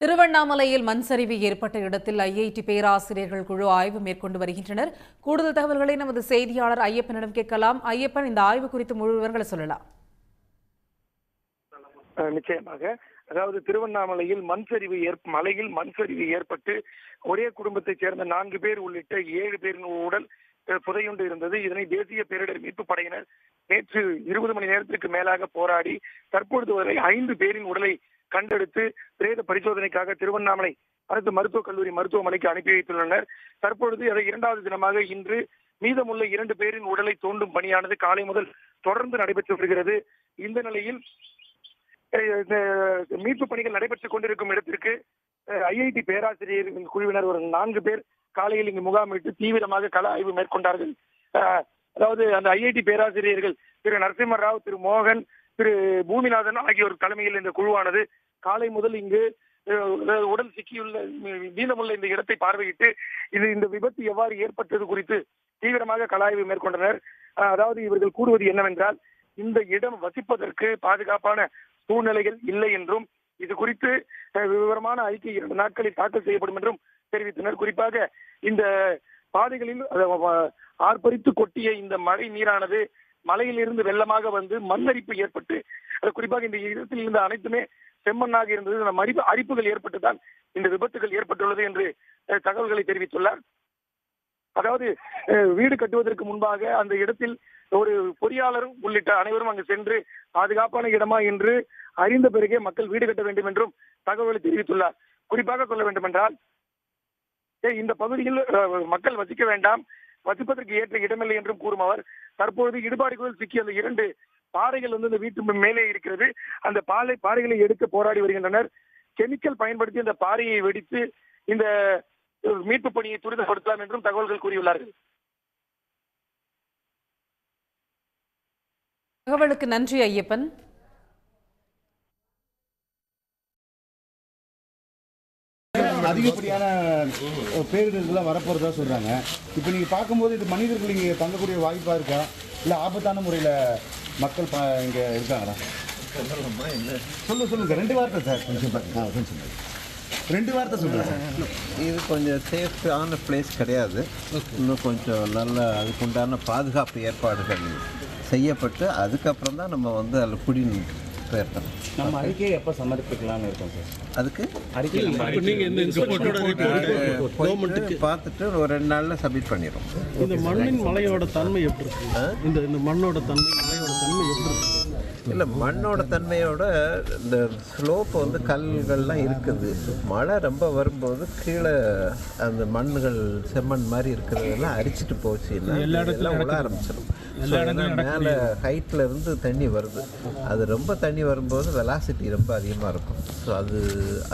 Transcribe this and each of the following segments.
திருவண்ணாமலையில் மண் சரிவு ஏற்பட்ட இடத்தில் ஐஐடி பேராசிரியர்கள் குழு ஆய்வு மேற்கொண்டு வருகின்றனர். கூடுதல் தகவல்களை நமது செய்தியாளர் ஐயப்பனிடம் கேட்கலாம். ஐயப்பன், இந்த ஆய்வு குறித்து முழு விவரங்களை சொல்லலாம். நிச்சயமாக. அதாவது திருவண்ணாமலையில் மலையில் மண் சரிவு ஏற்பட்டு ஒரே குடும்பத்தைச் சேர்ந்த 4 பேர் உள்ளிட்ட 7 பேரின் உடல் புதையுண்டு இருந்தது. இதனை தேசிய பேரிடர் மீட்பு படையினர் நேற்று 20 மணி நேரத்திற்கு மேலாக போராடி தற்பொழுது வரை 5 பேரின் உடலை கண்டெடுத்து பிரேத பரிசோதனைக்காக திருவண்ணாமலை அரசு மருத்துவக் கல்லூரி மருத்துவமனைக்கு அனுப்பி வைத்துள்ளனர். தற்பொழுது அதை 2வது தினமாக இன்று மீதமுள்ள 2 பேரின் உடலை தோண்டும் பணியானது காலை முதல் தொடர்ந்து நடைபெற்று வருகிறது. இந்த நிலையில் மீட்பு பணிகள் நடைபெற்றுக் கொண்டிருக்கும் இடத்திற்கு ஐஐடி பேராசிரியர்கள் குழுவினர் ஒரு 4 பேர் காலையில் இங்கு முகாமிட்டு தீவிரமாக கள ஆய்வு மேற்கொண்டார்கள். அதாவது அந்த ஐஐடி பேராசிரியர்கள் திரு நரசிம்ம ராவ், திரு மோகன், திரு பூமிநாதன் ஆகியோர் தலைமையில் இந்த குழுவானது காலை முதல் இங்கு உடல் சிக்கியுள்ள மீதமுள்ள இந்த இடத்தை பார்வையிட்டு இந்த விபத்து எவ்வாறு ஏற்பட்டது குறித்து தீவிரமாக கள ஆய்வு மேற்கொண்டனர். அதாவது இவர்கள் கூறுவது என்னவென்றால், இந்த இடம் வசிப்பதற்கு பாதுகாப்பான சூழ்நிலைகள் இல்லை என்றும் இது குறித்து விவரமான அறிக்கை 2 நாட்களில் தாக்கல் செய்யப்படும் என்றும் தெரிவித்தனர். குறிப்பாக இந்த பாதைகளில் ஆர்ப்பரித்து கொட்டிய இந்த மழை நீரானது மலையிலிருந்து வெள்ளமாக வந்து மண்ணரிப்பு ஏற்பட்டு, குறிப்பாக இந்த இடத்தில் இருந்த அனைத்துமே செம்மண்ணாக இருந்தது. அந்த அரிப்புகள் ஏற்பட்டுதான் இந்த விபத்துகள் ஏற்பட்டுள்ளது என்று தகவல்களை தெரிவித்துள்ளார். அதாவது வீடு கட்டுவதற்கு முன்பாக அந்த இடத்தில் ஒரு பொறியாளரும் உள்ளிட்ட அனைவரும் அங்கு சென்று பாதுகாப்பான இடமா என்று அறிந்த பிறகே மக்கள் வீடு கட்ட வேண்டும் என்றும் தகவலை தெரிவித்துள்ளார். குறிப்பாக சொல்ல வேண்டும் என்றால், இந்த பகுதியில் மக்கள் வசிக்க வேண்டாம், வசிப்பதற்கு ஏற்ற இடமில்லை என்றும் கூறும் அவர், தற்பொழுது இடுபாடுகளில் சிக்கிய அந்த 2 பாறைகள் இந்த வீட்டு மேலே இருக்கிறது. அந்த பாறைகளை எடுக்க போராடி வருகின்றனர். கெமிக்கல் பயன்படுத்தி அந்த பாறையை வெடித்து இந்த மீட்பு பணியை துரிதப்படுத்தலாம் என்றும் தகவல்கள் கூறியுள்ளார்கள். தகவலுக்கு நன்றி ஐயப்பன். அதிகப்படியான பேரிடர்கள்லாம் வரப்போறதா சொல்றாங்க. இப்போ நீங்க பார்க்கும்போது இது மனிதர்கள் இங்கே தங்கக்கூடிய வாய்ப்பா இருக்கா, இல்லை ஆபத்தான முறையில் மக்கள் இங்கே இருக்காங்களா? சொல்லுங்க 2 வார்த்தை சார். கொஞ்சம் 2 வார்த்தை சொல்லுங்கள் சார். இது கொஞ்சம் சேஃபான பிளேஸ் கிடையாது. இன்னும் கொஞ்சம் நல்ல அதுக்குண்டான பாதுகாப்பு ஏற்பாடுகள் செய்யப்பட்டு அதுக்கப்புறம் தான் நம்ம வந்து அதில் குடிநீர் போயிருக்கோம். நம்ம அறிக்கையை எப்போ சமர்ப்பிக்கலாம்னு இருக்கோம் சார்? அதுக்கு அறிக்கை பார்த்துட்டு ஒரு 2 நாளில் சப்மிட் பண்ணிடுறோம். இந்த மண்ணின் மலையோட தன்மை எப்படி இருக்கு? இந்த மண்ணோட தன்மை, மலையோட தன்மை எப்படி இருக்கு? இல்லை, மண்ணோட தன்மையோட இந்த ஸ்லோப் வந்து கல்கள்லாம் இருக்குது. மழை ரொம்ப வரும்போது கீழே அந்த மண்ணுகள் செம்மண் மாதிரி இருக்கிறதெல்லாம் அரிச்சிட்டு போச்சுன்னா எல்லாம் உள்ள ஆரம்பிச்சிடும். மேலே ஹைட்டில் இருந்து தண்ணி வருது. அது ரொம்ப தண்ணி வரும்போது வெலாசிட்டி ரொம்ப அதிகமாக இருக்கும். ஸோ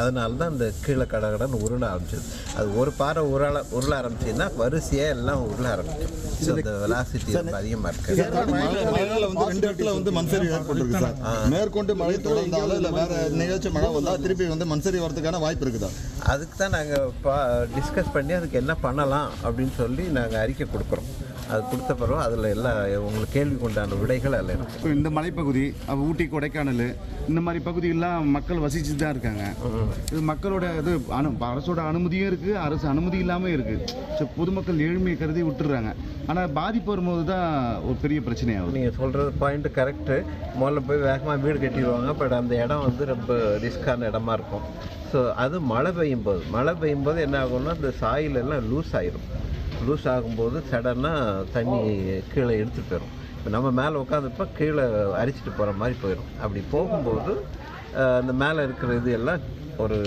அதனால தான் இந்த கீழே கடகடன்னு உருள ஆரம்பிச்சிது. அது ஒரு பாறை உருள ஆரம்பிச்சுன்னா வரிசையாக எல்லாம் உருள ஆரம்பிக்கும். ஸோ அந்த வெலாசிட்டி ரொம்ப அதிகமாக இருக்குது. மேற்கொண்டு மழை தொடர்ந்தாலும் இல்லை வேற நிகழ்ச்சி மழை வந்தால் திருப்பி மண்சரி வரதுக்கான வாய்ப்பு இருக்குதா? அதுக்கு தான் நாங்கள் டிஸ்கஸ் பண்ணி அதுக்கு என்ன பண்ணலாம் அப்படின்னு சொல்லி நாங்கள் அறிக்கை கொடுக்குறோம். அது கொடுத்த பிறகு அதில் எல்லாம் உங்களுக்கு கேள்விக்கு உண்டான விடைகள் அதில் இருக்கும். இப்போ இந்த மலைப்பகுதி, ஊட்டி, கொடைக்கானல் இந்த மாதிரி பகுதியெல்லாம் மக்கள் வசிச்சு தான் இருக்காங்க. இது மக்களோட இது அரசோட அனுமதியும் இருக்குது, அரசு அனுமதி இல்லாமல் இருக்குது. ஸோ பொதுமக்கள் ஏழ்மையை கருதி விட்டுறாங்க. ஆனால் பாதிப்பு வரும்போது தான் ஒரு பெரிய பிரச்சனையாகும். நீங்கள் சொல்கிறது பாயிண்ட்டு கரெக்டு. முதல்ல போய் வேகமாக வீடு கட்டிடுவாங்க. பட் அந்த இடம் வந்து ரொம்ப ரிஸ்க்கான இடமா இருக்கும். ஸோ அது மழை பெய்யும் போது என்ன ஆகும்னா இந்த சாயில் எல்லாம் லூஸ் ஆகிடும். லூஸ் ஆகும்போது சடனாக தண்ணி கீழே எடுத்துகிட்டு போயிடும். இப்போ நம்ம மேலே உட்காந்துப்போ கீழே அரிச்சிட்டு போகிற மாதிரி போயிடும். அப்படி போகும்போது அந்த மேலே இருக்கிற இது எல்லாம் ஒரு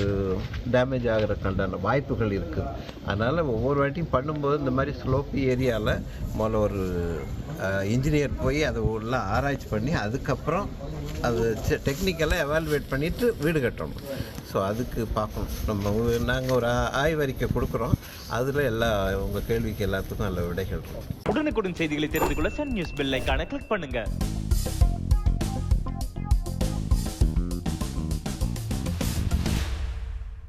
டேமேஜ் ஆகிறதுக்கான வாய்ப்புகள் இருக்குது. அதனால் ஒவ்வொரு வாட்டியும் பண்ணும்போது இந்த மாதிரி ஸ்லோப்பி ஏரியாவில் முதல்ல ஒரு இன்ஜினியர் போய் அதை உள்ள ஆராய்ச்சி பண்ணி அதுக்கப்புறம் அது டெக்னிக்கலாக எவாலுவேட் பண்ணிவிட்டு வீடு கட்டணும். ஸோ அதுக்கு பார்க்கணும். நாங்கள் ஒரு ஆய்வறிக்கை கொடுக்குறோம். அதில் உங்கள் கேள்விக்கு எல்லாத்துக்கும் நல்ல விடைகள் இருக்கும். உடனுக்குடன் செய்திகளை தெரிந்து கொள்ள சன் நியூஸ் பெல் ஐகானை கிளிக் பண்ணுங்கள்.